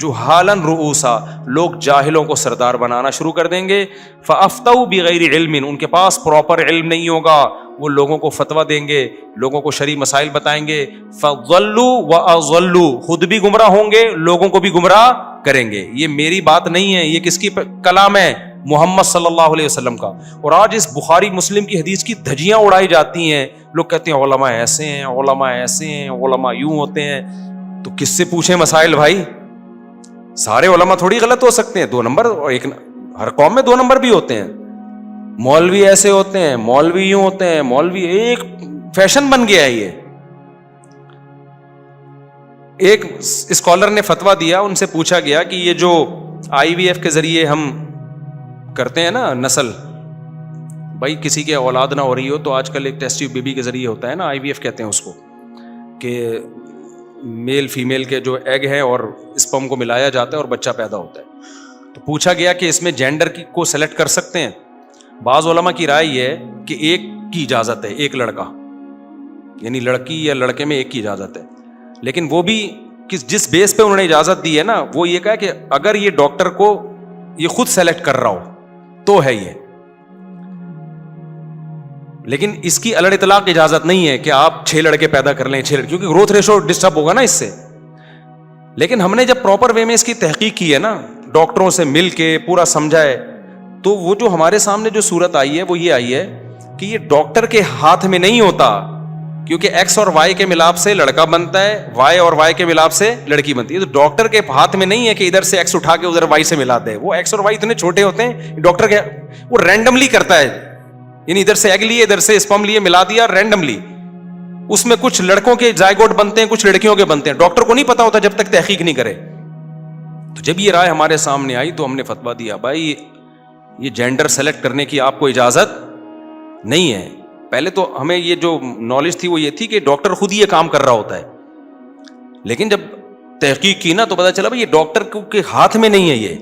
جہالا رؤوسا, لوگ جاہلوں کو سردار بنانا شروع کر دیں گے. فافتوا بغیر علم, ان کے پاس پراپر علم نہیں ہوگا, وہ لوگوں کو فتویٰ دیں گے, لوگوں کو شرعی مسائل بتائیں گے. فضلوا واضلوا, خود بھی گمراہ ہوں گے, لوگوں کو بھی گمراہ کریں گے. یہ میری بات نہیں ہے, یہ کس کی کلام ہے؟ محمد صلی اللہ علیہ وسلم کا. اور آج اس بخاری مسلم کی حدیث کی دھجیاں اڑائی جاتی ہیں. لوگ کہتے ہیں علماء ایسے ہیں, علماء ایسے ہیں, علماء یوں ہوتے ہیں. تو کس سے پوچھیں مسائل بھائی؟ سارے علماء تھوڑی غلط ہو سکتے ہیں, 2 نمبر, اور ہر قوم میں 2 نمبر بھی ہوتے ہیں. مولوی ایسے ہوتے ہیں, مولوی یوں ہوتے ہیں, مولوی ایک فیشن بن گیا ہے. یہ ایک اسکالر نے فتویٰ دیا, ان سے پوچھا گیا کہ یہ جو IVF کے ذریعے ہم کرتے ہیں نا نسل, بھائی کسی کے اولاد نہ ہو رہی ہو تو آج کل ایک ٹیسٹ ٹیوب بیبی کے ذریعے ہوتا ہے نا, IVF کہتے ہیں اس کو, کہ میل فیمیل کے جو ایگ ہیں اور اسپرم کو ملایا جاتا ہے اور بچہ پیدا ہوتا ہے. تو پوچھا گیا کہ اس میں جینڈر کو سلیکٹ کر سکتے ہیں؟ بعض علماء کی رائے یہ ہے کہ ایک کی اجازت ہے, ایک لڑکا, یعنی لڑکی یا لڑکے میں ایک کی اجازت ہے. لیکن وہ بھی جس بیس پہ انہوں نے اجازت دی ہے نا, وہ یہ کہا کہ اگر یہ ڈاکٹر کو یہ خود سلیکٹ کر رہا ہو تو ہے یہ, لیکن اس کی الٹ اطلاق اجازت نہیں ہے کہ آپ 6 لڑکے پیدا کر لیں, 6 لڑکے, کیونکہ گروتھ ریشو ڈسٹرب ہوگا نا اس سے. لیکن ہم نے جب پراپر وے میں اس کی تحقیق کی ہے نا, ڈاکٹروں سے مل کے پورا سمجھا ہے, تو وہ جو ہمارے سامنے جو صورت آئی ہے وہ یہ آئی ہے کہ یہ ڈاکٹر کے ہاتھ میں نہیں ہوتا, کیونکہ ایکس اور وائی کے ملاپ سے لڑکا بنتا ہے, وائی اور وائی کے ملاپ سے لڑکی بنتی ہے. تو ڈاکٹر کے ہاتھ میں نہیں ہے کہ ادھر سے ایکس اٹھا کے ادھر وائی سے ملا دے. وہ ایکس اور وائی اتنے چھوٹے ہوتے ہیں, ڈاکٹر کے وہ رینڈملی کرتا ہے, یعنی ادھر سے ایگ لیے, ادھر سے اسپرم لیے, ملا دیا رینڈملی. اس میں کچھ لڑکوں کے زائگوٹ بنتے ہیں, کچھ لڑکیوں کے بنتے ہیں. ڈاکٹر کو نہیں پتا ہوتا جب تک تحقیق نہیں کرے. تو جب یہ رائے ہمارے سامنے آئی تو ہم نے فتویٰ دیا, بھائی یہ جینڈر سلیکٹ کرنے کی آپ کو اجازت نہیں ہے. پہلے تو ہمیں یہ جو نالج تھی وہ یہ تھی کہ ڈاکٹر خود ہی یہ کام کر رہا ہوتا ہے, لیکن جب تحقیق کی نا تو پتا چلا بھائی یہ ڈاکٹر کے ہاتھ میں نہیں ہے. یہ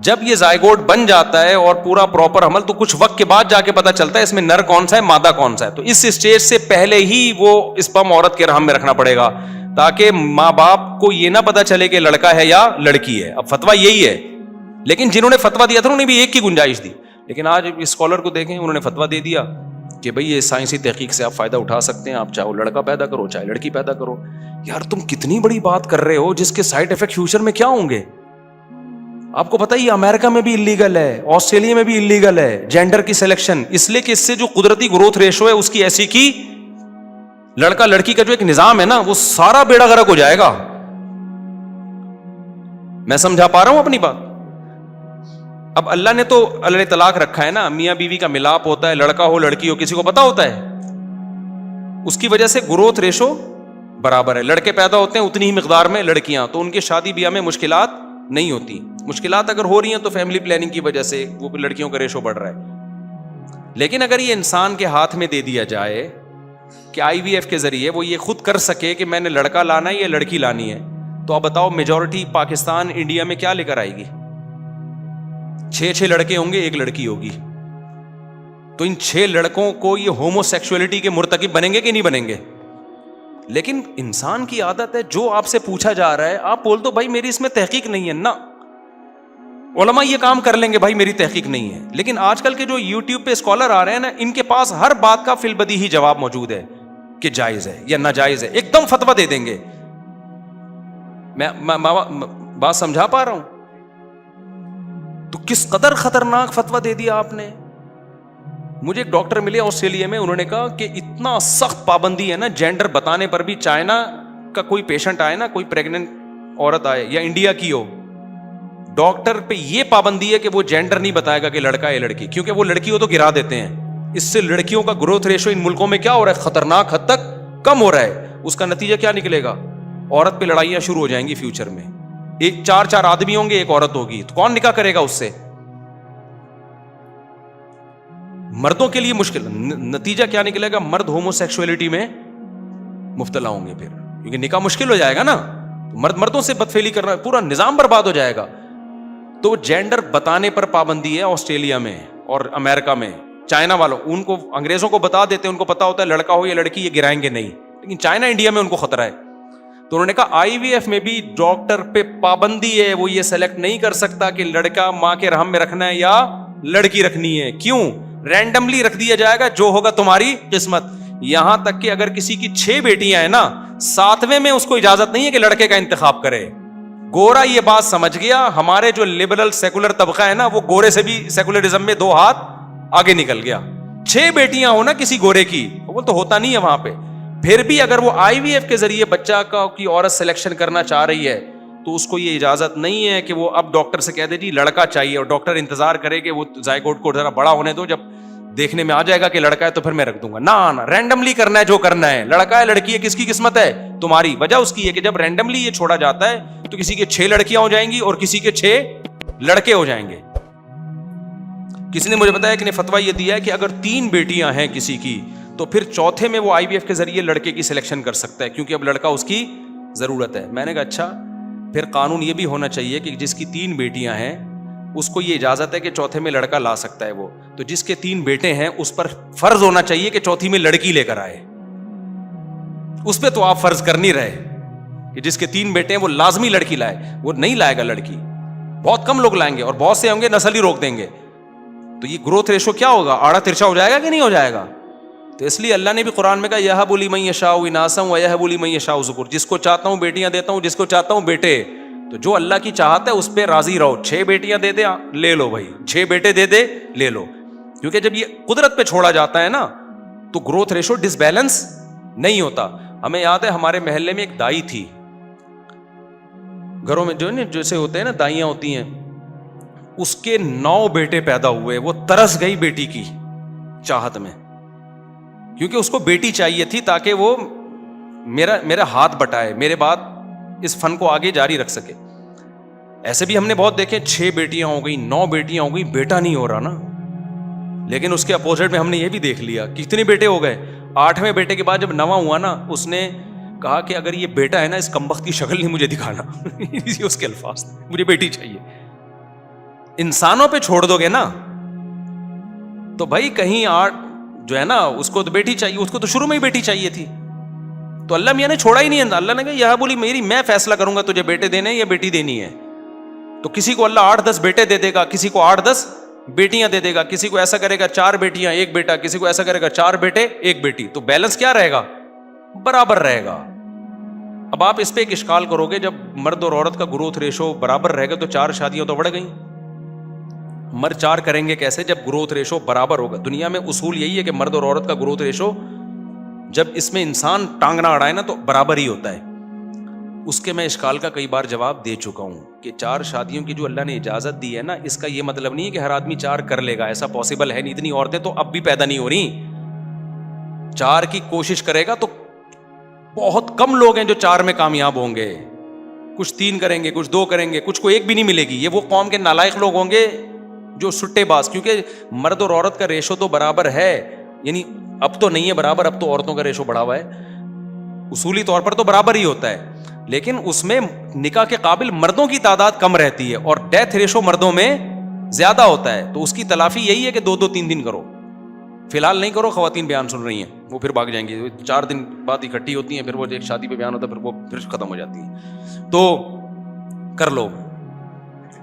جب یہ زائگوٹ بن جاتا ہے اور پورا پراپر عمل, تو کچھ وقت کے بعد جا کے پتا چلتا ہے اس میں نر کون سا ہے, مادہ کون سا ہے. تو اس اسٹیج سے پہلے ہی وہ اسپرم عورت کے رحم میں رکھنا پڑے گا, تاکہ ماں باپ کو یہ نہ پتا چلے کہ لڑکا ہے یا لڑکی ہے. اب فتویٰ یہی ہے, لیکن جنہوں نے فتویٰ دیا تھا انہوں نے بھی ایک کی گنجائش دی. لیکن آج اسکالر کو دیکھیں, انہوں نے فتویٰ دے دیا کہ بھئی یہ سائنسی تحقیق سے آپ فائدہ اٹھا سکتے ہیں, آپ چاہو لڑکا پیدا کرو چاہے لڑکی پیدا کرو. یار تم کتنی بڑی بات کر رہے ہو جس کے سائیڈ ایفیکٹ فیوچر میں کیا ہوں گے. آپ کو پتہ ہی امریکہ میں بھی اللیگل ہے, آسٹریلیا میں بھی اللیگل ہے جینڈر کی سلیکشن, اس لیے کہ اس سے جو قدرتی گروتھ ریشو ہے اس کی ایسی کی لڑکا لڑکی کا جو ایک نظام ہے نا وہ سارا بیڑا غرق ہو جائے گا. میں سمجھا پا رہا ہوں اپنی بات؟ اب اللہ نے تو اللہ طلاق رکھا ہے نا, میاں بیوی کا ملاپ ہوتا ہے, لڑکا ہو لڑکی ہو کسی کو پتا ہوتا ہے, اس کی وجہ سے گروتھ ریشو برابر ہے. لڑکے پیدا ہوتے ہیں اتنی ہی مقدار میں لڑکیاں, تو ان کے شادی بیاہ میں مشکلات نہیں ہوتی. مشکلات اگر ہو رہی ہیں تو فیملی پلاننگ کی وجہ سے وہ لڑکیوں کا ریشو بڑھ رہا ہے. لیکن اگر یہ انسان کے ہاتھ میں دے دیا جائے کہ IVF کے ذریعے وہ یہ خود کر سکے کہ میں نے لڑکا لانا ہے یا لڑکی لانی ہے, تو آپ بتاؤ میجورٹی پاکستان انڈیا میں کیا لے کر آئے گی؟ 6 لڑکے ہوں گے, 1 لڑکی ہوگی. تو ان 6 لڑکوں کو یہ ہومو سیکسولیٹی کے مرتکب بنیں گے کہ نہیں بنیں گے؟ لیکن انسان کی عادت ہے, جو آپ سے پوچھا جا رہا ہے آپ بول دو بھائی میری اس میں تحقیق نہیں ہے نا. علماء یہ کام کر لیں گے بھائی میری تحقیق نہیں ہے. لیکن آج کل کے جو یوٹیوب پہ اسکالر آ رہے ہیں نا, ان کے پاس ہر بات کا فی البدیہی جواب موجود ہے کہ جائز ہے یا ناجائز ہے, ایک دم فتویٰ دے دیں گے. میں بات سمجھا پا رہا ہوں؟ تو کس قدر خطرناک فتویٰ دے دیا آپ نے. مجھے ایک ڈاکٹر ملے آسٹریلیا میں, انہوں نے کہا کہ اتنا سخت پابندی ہے نا جینڈر بتانے پر بھی. چائنا کا کوئی پیشنٹ آئے نا, کوئی پریگننٹ عورت آئے یا انڈیا کی ہو, ڈاکٹر پہ یہ پابندی ہے کہ وہ جینڈر نہیں بتائے گا کہ لڑکا ہے لڑکی, کیونکہ وہ لڑکی ہو تو گرا دیتے ہیں. اس سے لڑکیوں کا گروتھ ریشو ان ملکوں میں کیا ہو رہا ہے, خطرناک حد تک کم ہو رہا ہے. اس کا نتیجہ کیا نکلے گا؟ عورت پہ لڑائیاں شروع ہو جائیں گی فیوچر میں. 4 آدمی ہوں گے, 1 عورت ہوگی, تو کون نکاح کرے گا اس سے؟ مردوں کے لیے مشکل. نتیجہ کیا نکلے گا؟ مرد ہومو سیکسولیٹی میں مبتلا ہوں گے پھر, کیونکہ نکاح مشکل ہو جائے گا نا. مرد مردوں سے بدفعلی کرنا, پورا نظام برباد ہو جائے گا. تو جینڈر بتانے پر پابندی ہے آسٹریلیا میں اور امریکہ میں. چائنا والوں, ان کو انگریزوں کو بتا دیتے ہیں, ان کو پتا ہوتا ہے لڑکا ہو یا لڑکی یہ گرائیں گے نہیں, لیکن چائنا انڈیا میں ان کو خطرہ ہے. تو انہوں نے کہا آئی وی ایف میں بھی ڈاکٹر پہ پابندی ہے, وہ یہ سلیکٹ نہیں کر سکتا کہ لڑکا ماں کے رحم میں رکھنا ہے یا لڑکی رکھنی ہے. کیوں؟ رینڈملی رکھ دیا جائے گا, جو ہوگا تمہاری قسمت. یہاں تک کہ اگر کسی کی 6 بیٹیاں ہیں نا, 7ویں میں اس کو اجازت نہیں ہے کہ لڑکے کا انتخاب کرے. گورا یہ بات سمجھ گیا. ہمارے جو لبرل سیکولر طبقہ ہے نا, وہ گورے سے بھی سیکولرزم میں 2 ہاتھ آگے نکل گیا. 6 بیٹیاں ہو نا کسی گورے کی, وہ تو ہوتا نہیں ہے وہاں پہ. پھر بھی اگر وہ آئی وی ایف کے ذریعے بچہ کی عورت سلیکشن کرنا چاہ رہی ہے تو اس کو یہ اجازت نہیں ہے کہ وہ اب ڈاکٹر سے کہہ دے جی لڑکا چاہیے, اور ڈاکٹر انتظار کرے کہ وہ زائگوٹ کو ذرا بڑا ہونے دو, جب دیکھنے میں آ جائے گا کہ لڑکا ہے تو پھر میں رکھ دوں گا. نہ, رینڈملی کرنا ہے جو کرنا ہے. لڑکا ہے لڑکی ہے, کس کی قسمت ہے؟ تمہاری. وجہ اس کی ہے کہ جب رینڈملی یہ چھوڑا جاتا ہے تو کسی کے 6 لڑکیاں ہو جائیں گی اور کسی کے 6 لڑکے ہو جائیں گے. کسی نے مجھے بتایا کہ نے فتویٰ یہ دیا ہے کہ اگر 3 بیٹیاں ہیں کسی کی تو پھر چوتھے میں وہ آئی وی ایف کے ذریعے لڑکے کی سلیکشن کر سکتا ہے, کیونکہ اب لڑکا اس کی ضرورت ہے. میں نے کہا اچھا, پھر قانون یہ بھی ہونا چاہیے کہ جس کی 3 بیٹیاں ہیں اس کو یہ اجازت ہے کہ چوتھے میں لڑکا لا سکتا ہے. وہ تو جس کے 3 بیٹے ہیں اس پر فرض ہونا چاہیے کہ چوتھی میں لڑکی لے کر آئے. اس پہ تو آپ فرض کر نہیں رہے کہ جس کے 3 بیٹے ہیں وہ لازمی لڑکی لائے. وہ نہیں لائے گا لڑکی, بہت کم لوگ لائیں گے, اور بہت سے ہوں گے نسل ہی روک دیں گے. تو یہ گروتھ ریشو کیا ہوگا؟ آڑا ترچا ہو جائے گا کہ نہیں ہو جائے گا؟ تو اس لیے اللہ نے بھی قرآن میں کہا یہب لمن یشاء اناثا ویہب لمن یشاء ذکور. جس کو چاہتا ہوں بیٹیاں دیتا ہوں, جس کو چاہتا ہوں بیٹے. تو جو اللہ کی چاہت ہے اس پہ راضی رہو. 6 بیٹیاں دے دے لے لو بھائی, 6 بیٹے دے دے لے لو. کیونکہ جب یہ قدرت پہ چھوڑا جاتا ہے نا تو گروتھ ریشو ڈس بیلنس نہیں ہوتا. ہمیں یاد ہے ہمارے محلے میں ایک دائی تھی, گھروں میں جو ہے نا جیسے ہوتے ہیں نا دائیاں ہوتی ہیں, اس کے 9 بیٹے پیدا ہوئے. وہ ترس گئی بیٹی کی چاہت میں, کیونکہ اس کو بیٹی چاہیے تھی تاکہ وہ میرا ہاتھ بٹائے, میرے بعد اس فن کو آگے جاری رکھ سکے. ایسے بھی ہم نے بہت دیکھے, 6 بیٹیاں ہو گئی, 9 بیٹیاں ہو گئی, بیٹا نہیں ہو رہا نا. لیکن اس کے اپوزٹ میں ہم نے یہ بھی دیکھ لیا کتنے بیٹے ہو گئے. 8ویں بیٹے کے بعد جب 9واں ہوا نا, اس نے کہا کہ اگر یہ بیٹا ہے نا, اس کمبخت کی شکل نہیں مجھے دکھانا. اس کے الفاظ, مجھے بیٹی چاہیے. انسانوں پہ چھوڑ دو گے نا تو بھائی کہیں جو ہے نا اس کو تو بیٹی چاہیے, اس کو تو شروع میں ہی بیٹی چاہیے تھی. تو اللہ میاں نے چھوڑا ہی نہیں. اللہ نے کہا یہ بولی میری, میں فیصلہ کروں گا تجھے بیٹے دینے یا بیٹی دینی ہے. تو کسی کو اللہ 8-10 بیٹے دے دے گا, کسی کو 8-10 بیٹیاں دے دے گا, کسی کو ایسا کرے گا 4 بیٹیاں 1 بیٹا, کسی کو ایسا کرے گا 4 بیٹے 1 بیٹی. تو بیلنس کیا رہے گا؟ برابر رہے گا. اب آپ اس پہ ایک اشکال کرو گے, جب مرد اور عورت کا گروتھ ریشو برابر رہے گا تو 4 شادیاں تو بڑھ گئیں. مرد 4 کریں گے کیسے جب گروتھ ریشو برابر ہوگا؟ دنیا میں اصول یہی ہے کہ مرد اور عورت کا گروتھ ریشو جب اس میں انسان ٹانگ نہ اڑائے نا تو برابر ہی ہوتا ہے. اس کے میں اشکال کا کئی بار جواب دے چکا ہوں کہ 4 شادیوں کی جو اللہ نے اجازت دی ہے نا, اس کا یہ مطلب نہیں ہے کہ ہر آدمی 4 کر لے گا, ایسا پاسبل ہے نہیں. اتنی عورتیں تو اب بھی پیدا نہیں ہو رہی. 4 کی کوشش کرے گا تو بہت کم لوگ ہیں جو 4 میں کامیاب ہوں گے. کچھ 3 کریں گے, کچھ 2 کریں گے, کچھ کو 1 بھی نہیں ملے گی. یہ وہ قوم کے نالائق لوگ ہوں گے جو سٹے باز, کیونکہ مرد اور عورت کا ریشو تو برابر ہے. یعنی اب تو نہیں ہے برابر, اب تو عورتوں کا ریشو بڑھا ہوا ہے. اصولی طور پر تو برابر ہی ہوتا ہے, لیکن اس میں نکاح کے قابل مردوں کی تعداد کم رہتی ہے اور ڈیتھ ریشو مردوں میں زیادہ ہوتا ہے. تو اس کی تلافی یہی ہے کہ 2-2-3 دن کرو. فی الحال نہیں کرو. خواتین بیان سن رہی ہیں, وہ پھر بھاگ جائیں گی. 4 دن بعد اکٹھی ہوتی ہیں, پھر وہ ایک شادی پہ بیان ہوتا ہے, پھر وہ پھر ختم ہو جاتی ہیں. تو کر لو.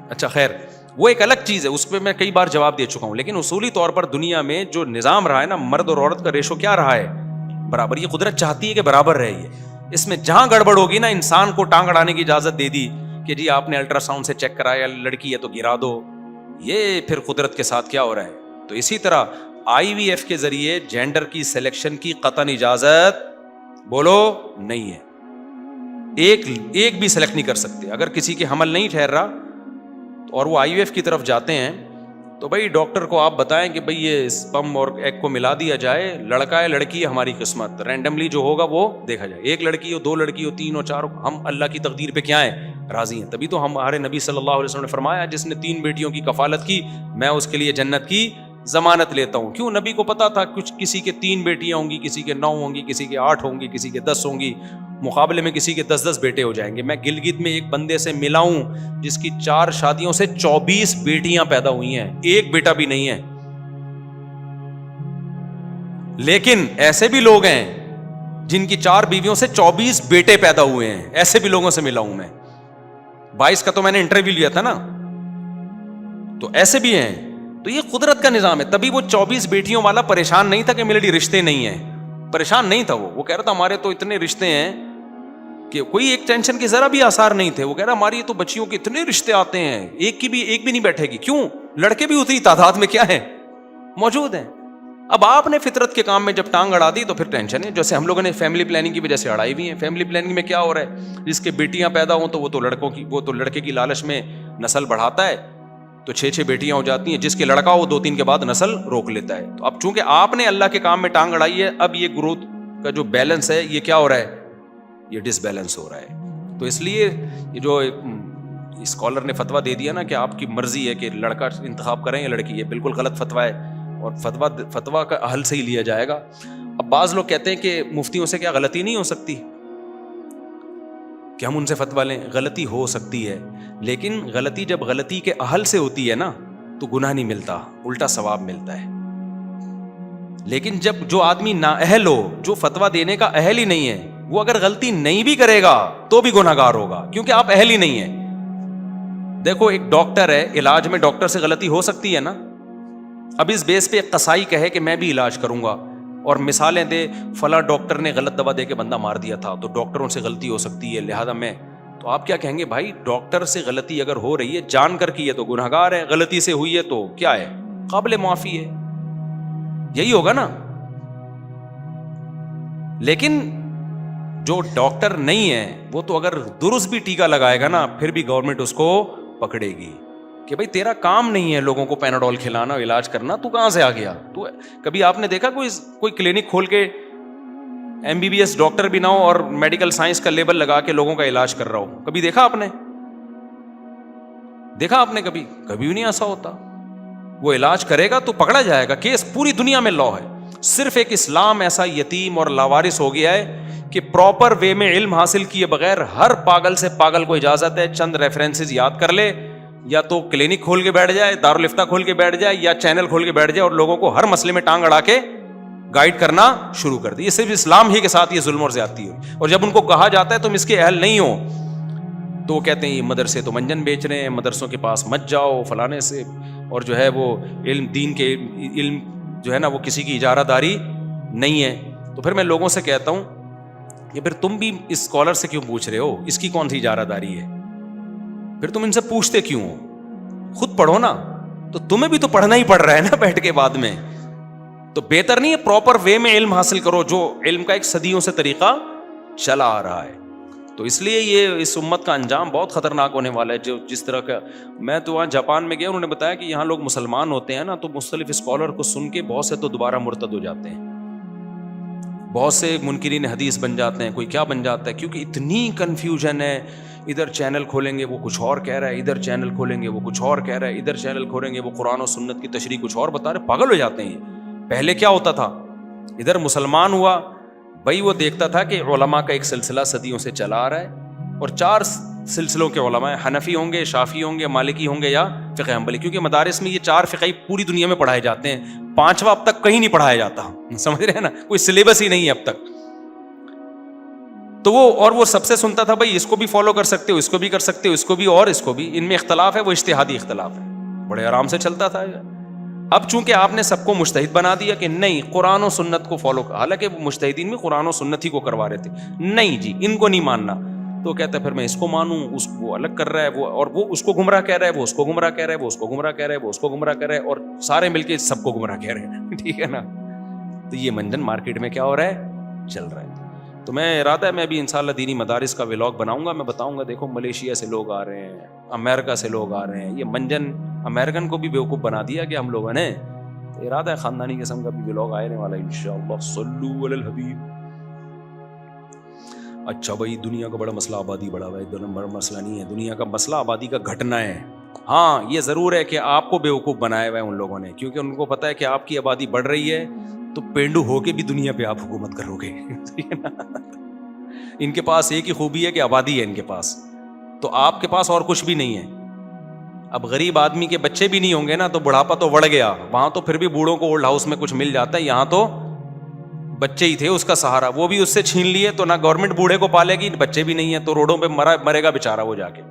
اچھا خیر, وہ ایک الگ چیز ہے, اس پہ میں کئی بار جواب دے چکا ہوں. لیکن اصولی طور پر دنیا میں جو نظام رہا ہے نا, مرد اور عورت کا ریشو کیا رہا ہے؟ برابر. یہ قدرت چاہتی ہے کہ برابر رہے. یہ اس میں جہاں گڑبڑ ہوگی نا, انسان کو ٹانگ اڑانے کی اجازت دے دی کہ جی آپ نے الٹرا ساؤنڈ سے چیک کرایا, لڑکی ہے تو گرا دو. یہ پھر قدرت کے ساتھ کیا ہو رہا ہے؟ تو اسی طرح آئی وی ایف کے ذریعے جینڈر کی سلیکشن کی قطعاً اجازت بولو نہیں ہے. ایک بھی سلیکٹ نہیں کر سکتے. اگر کسی کے حمل نہیں ٹھہر رہا اور وہ آئی وی ایف کی طرف جاتے ہیں تو بھائی ڈاکٹر کو آپ بتائیں کہ بھائی یہ اسپم اور ایگ کو ملا دیا جائے, لڑکا ہے لڑکی ہے ہماری قسمت, رینڈملی جو ہوگا وہ دیکھا جائے. 1 لڑکی ہو 2 لڑکی ہو 3 ہو 4 ہو, ہم اللہ کی تقدیر پہ کیا ہیں؟ راضی ہیں. تبھی تو ہمارے نبی صلی اللہ علیہ وسلم نے فرمایا جس نے 3 بیٹیوں کی کفالت کی میں اس کے لیے جنت کی ضمانت لیتا ہوں. کیوں؟ نبی کو پتا تھا کچھ کسی کے 3 بیٹیاں ہوں گی, کسی کے 9 ہوں گی, کسی کے 8 ہوں گی, کسی کے 10 ہوں گی, مقابلے میں کسی کے 10 بیٹے ہو جائیں گے. میں گلگت میں ایک بندے سے ملا ہوں جس کی 4 شادیوں سے 24 بیٹیاں پیدا ہوئی ہیں, ایک بیٹا بھی نہیں ہے. لیکن ایسے بھی لوگ ہیں جن کی 4 بیویوں سے 24 بیٹے پیدا ہوئے ہیں, ایسے بھی لوگوں سے ملا ہوں میں. 22 کا تو میں نے انٹرویو لیا تھا نا, تو ایسے بھی ہیں. تو یہ قدرت کا نظام ہے. تبھی وہ 24 بیٹیوں والا پریشان نہیں تھا کہ میرے لیے رشتے نہیں ہیں, پریشان نہیں تھا. وہ کہہ رہا تھا ہمارے تو اتنے رشتے ہیں کہ کوئی ایک ٹینشن کے ذرا بھی آثار نہیں تھے. وہ کہہ رہا ہماری تو بچیوں کے اتنے رشتے آتے ہیں, ایک بھی نہیں بیٹھے گی. کیوں؟ لڑکے بھی اتنی تعداد میں کیا ہے موجود ہیں. اب آپ نے فطرت کے کام میں جب ٹانگ اڑا دی تو پھر ٹینشن ہے. جیسے ہم لوگوں نے فیملی پلاننگ کی وجہ سے اڑائی بھی ہیں. فیملی پلاننگ میں کیا ہو رہا ہے, جس کے بیٹیاں پیدا ہوں تو وہ تو لڑکے کی لالچ میں نسل بڑھاتا ہے, تو 6 بیٹیاں ہو جاتی ہیں. جس کے لڑکا ہو 2-3 کے بعد نسل روک لیتا ہے. تو اب چونکہ آپ نے اللہ کے کام میں ٹانگ اڑائی ہے, اب یہ گروتھ کا جو بیلنس ہے یہ کیا ہو رہا ہے, یہ ڈس بیلنس ہو رہا ہے. تو اس لیے یہ جو اسکالر نے فتویٰ دے دیا نا کہ آپ کی مرضی ہے کہ لڑکا انتخاب کریں یا لڑکی, یہ بالکل غلط فتویٰ ہے, اور فتویٰ کا حل سے ہی لیا جائے گا. اب بعض لوگ کہتے ہیں کہ مفتیوں سے کیا غلطی نہیں ہو سکتی کہ ہم ان سے فتویٰ لیں. غلطی ہو سکتی ہے, لیکن غلطی جب غلطی کے اہل سے ہوتی ہے نا تو گناہ نہیں ملتا, الٹا ثواب ملتا ہے. لیکن جب جو آدمی نااہل ہو, جو فتویٰ دینے کا اہل ہی نہیں ہے, وہ اگر غلطی نہیں بھی کرے گا تو بھی گناہ گار ہوگا, کیونکہ آپ اہل ہی نہیں ہیں. دیکھو ایک ڈاکٹر ہے, علاج میں ڈاکٹر سے غلطی ہو سکتی ہے نا. اب اس بیس پہ ایک قصائی کہے کہ میں بھی علاج کروں گا اور مثالیں دے, فلاں ڈاکٹر نے غلط دوا دے کے بندہ مار دیا تھا تو ڈاکٹروں سے غلطی ہو سکتی ہے, لہذا میں, تو آپ کیا کہیں گے بھائی ڈاکٹر سے غلطی اگر ہو رہی ہے جان کر کی ہے تو گناہ گار ہے, غلطی سے ہوئی ہے تو کیا ہے, قابل معافی ہے. یہی ہوگا نا. لیکن جو ڈاکٹر نہیں ہے وہ تو اگر درست بھی ٹیکا لگائے گا نا پھر بھی گورنمنٹ اس کو پکڑے گی کہ بھائی تیرا کام نہیں ہے لوگوں کو پیناڈول کھلانا, علاج کرنا, تو کہاں سے آ گیا. تو کبھی آپ نے دیکھا کوئی کلینک کھول کے MBBS ڈاکٹر بھی نہ ہو اور میڈیکل سائنس کا لیبل لگا کے لوگوں کا علاج کر رہا ہو؟ کبھی دیکھا آپ نے کبھی بھی نہیں ایسا ہوتا. وہ علاج کرے گا تو پکڑا جائے گا, کیس پوری دنیا میں لا ہے. صرف ایک اسلام ایسا یتیم اور لاوارث ہو گیا ہے کہ پراپر وے میں علم حاصل کیے بغیر ہر پاگل سے پاگل کو اجازت ہے چند ریفرنسز یاد کر لے, یا تو کلینک کھول کے بیٹھ جائے, دارالفتہ کھول کے بیٹھ جائے, یا چینل کھول کے بیٹھ جائے اور لوگوں کو ہر مسئلے میں ٹانگ اڑا کے گائیڈ کرنا شروع کر دے. یہ صرف اسلام ہی کے ساتھ یہ ظلم اور زیادتی ہوئی. اور جب ان کو کہا جاتا ہے تم اس کے اہل نہیں ہو تو وہ کہتے ہیں یہ مدرسے تو منجن بیچ رہے ہیں, مدرسوں کے پاس مت جاؤ فلانے سے, اور جو ہے وہ علم دین کے علم جو ہے نا وہ کسی کی اجارہ داری نہیں ہے. تو پھر میں لوگوں سے کہتا ہوں کہ پھر تم بھی اس اسکالر سے کیوں پوچھ رہے ہو, اس کی کون سی اجارہ داری ہے؟ پھر تم ان سے پوچھتے کیوں ہو؟ خود پڑھو نا. تو تمہیں بھی تو پڑھنا ہی پڑ رہا ہے نا بیٹھ کے بعد میں. تو بہتر نہیں ہے پراپر وے میں علم حاصل کرو جو علم کا ایک صدیوں سے طریقہ چلا آ رہا ہے. تو اس لیے یہ اس امت کا انجام بہت خطرناک ہونے والا ہے. جو جس طرح کا, میں تو وہاں جاپان میں گیا, انہوں نے بتایا کہ یہاں لوگ مسلمان ہوتے ہیں نا تو مختلف اسکالر کو سن کے بہت سے تو دوبارہ مرتد ہو جاتے ہیں, بہت سے منکرین حدیث بن جاتے ہیں, کوئی کیا بن جاتا ہے, کیونکہ اتنی کنفیوژن ہے. ادھر چینل کھولیں گے وہ کچھ اور کہہ رہا ہے, ادھر چینل کھولیں گے وہ کچھ اور کہہ رہا ہے, ادھر چینل کھولیں گے وہ قرآن و سنت کی تشریح کچھ اور بتا رہے, پاگل ہو جاتے ہیں. پہلے کیا ہوتا تھا, ادھر مسلمان ہوا بھائی وہ دیکھتا تھا کہ علماء کا ایک سلسلہ صدیوں سے چلا آ رہا ہے اور 4 سلسلوں کے علماء ہیں, حنفی ہوں گے, شافعی ہوں گے, مالکی ہوں گے یا فقہ حنبلی, کیونکہ مدارس میں یہ 4 فقہی پوری دنیا میں پڑھائے جاتے ہیں, 5واں اب تک کہیں نہیں پڑھایا جاتا, سمجھ رہے ہیں نا, کوئی سلیبس ہی نہیں ہے اب تک. تو وہ سب سے سنتا تھا بھائی اس کو بھی فالو کر سکتے ہو, اس کو بھی کر سکتے ہو, اس کو بھی اور اس کو بھی, ان میں اختلاف ہے, وہ اجتہادی اختلاف ہے, بڑے آرام سے چلتا تھا. اب چونکہ آپ نے سب کو مجتہد بنا دیا کہ نہیں قرآن و سنت کو فالو, حالانکہ مجتہدین میں قرآن و سنت ہی کو کروا رہے تھے, نہیں جی ان کو نہیں ماننا, تو کہتا ہے پھر میں اس کو مانوں, اس کو الگ کر رہا ہے وہ, اور وہ اس کو گمراہ کہہ رہا ہے, وہ اس کو گمراہ کہہ رہا ہے, وہ اس کو گمراہ کہہ رہا ہے, وہ اس کو گمراہ کہہ رہا ہے, اور سارے مل کے سب کو گمراہ کہہ رہے ہیں, ٹھیک ہے نا. تو یہ منجن مارکیٹ میں کیا ہو رہا ہے, چل رہا ہے. تو میں ارادہ ہے میں بھی انشاءاللہ دینی مدارس کا ولاگ بناؤں گا, میں بتاؤں گا دیکھو ملیشیا سے لوگ آ رہے ہیں, امریکہ سے لوگ آ رہے ہیں, یہ منجن امریکن کو بھی بیوقوف بنا دیا کہ ہم لوگوں نے. تو ارادہ ہے خاندانی قسم کا بھی ولاگ آنے والا انشاءاللہ. صلو علی الحبیب. اچھا بھائی دنیا کا بڑا مسئلہ آبادی بڑا ہے, ایک دو نمبر مسئلہ نہیں ہے, دنیا کا مسئلہ آبادی کا گھٹنا ہے. ہاں یہ ضرور ہے کہ آپ کو بیوقوف بنایا ہوا ہے ان لوگوں نے, کیونکہ ان کو پتا ہے کہ آپ کی آبادی بڑھ رہی ہے تو پینڈو ہو کے بھی دنیا پہ آپ حکومت کرو گے. ان کے پاس ایک ہی خوبی ہے کہ آبادی ہے ان کے پاس, تو آپ کے پاس اور کچھ بھی نہیں ہے. اب غریب آدمی کے بچے بھی نہیں ہوں گے نا تو بڑھاپا تو بڑھ گیا, وہاں تو پھر بھی بوڑھوں کو اولڈ ہاؤس میں کچھ مل جاتا ہے, یہاں تو بچے ہی تھے اس کا سہارا, وہ بھی اس سے چھین لیے تو نہ گورنمنٹ بوڑھے کو پالے گی, بچے بھی نہیں ہے تو روڈوں پہ مرے گا بےچارا وہ جا کے.